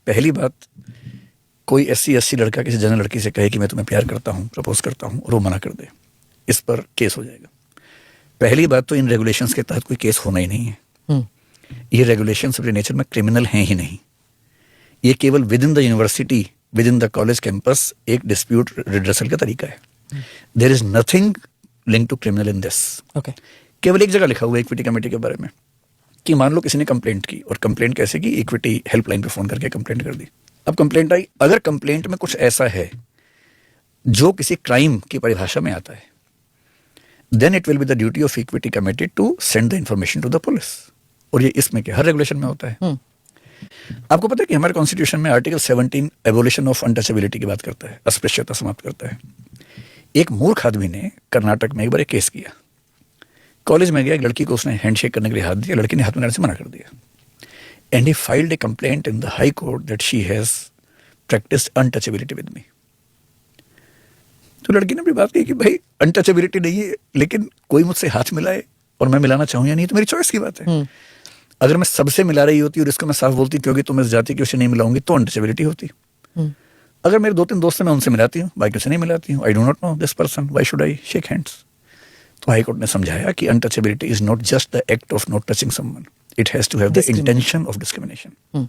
पहली बात, कोई SC लड़का किसी जनरल लड़की से कहे कि मैं तुम्हें प्यार करता हूँ, प्रपोज करता हूँ, और वो मना कर दे, इस पर केस हो जाएगा। पहली बात तो इन रेगुलेशंस के तहत कोई केस होना ही नहीं है। ये रेगुलेशंस अपने नेचर में क्रिमिनल हैं ही नहीं। ये केवल within the university, within the college campus एक डिस्प्यूट रिड्रेसल का तरीका है। There is nothing link to criminal in this. केवल एक जगह लिखा हुआ है इक्विटी कमेटी के बारे में कि मान लो किसी ने कंप्लेंट की, और कंप्लेंट कैसे की, इक्विटी हेल्पलाइन पे फोन करके कंप्लेंट कर दी। अब कंप्लेंट आई, अगर कंप्लेंट में कुछ ऐसा है जो किसी क्राइम की परिभाषा में आता है, then it will be the duty of equity committee to send the information to the police. और ये इसमें क्या हर रेगुलेशन में होता है। आपको पता है कि हमारे कॉन्स्टिट्यूशन में आर्टिकल 17 एबोलिशन ऑफ अनटचेबिलिटी की बात करता है, अस्पृश्यता समाप्त करता है। एक मूर्ख आदमी ने कर्नाटक में एक बार एक केस किया। कॉलेज में गया, एक लड़की को उसने हैंडशेक करने के लिए हाथ दिया, लड़की ने हाथ मिलाने से मना कर दिया। And he filed A complaint in the high court that she has practised untouchability with me. तो लड़की ने अपनी बात कही कि भाई अनटचेबिलिटी नहीं है, लेकिन कोई मुझसे हाथ मिलाए और मैं मिलाना चाहूँ या नहीं तो मेरी चॉइस की बात है। अगर मैं सबसे मिला रही होती और इसको मैं साफ बोलती क्योंकि तुम इस जाति की उसे नहीं मिलाऊंगी, तो अनटचेबिलिटी होती। अगर मेरे 2-3 दोस्त हैं, मैं उनसे मिलाती हूँ, बाकी उसे नहीं मिलाती हूँ। I do not know this person, why should I shake hands. तो हाई कोर्ट ने समझाया कि untouchability is not just the act of not touching someone, it has to have the intention of discrimination.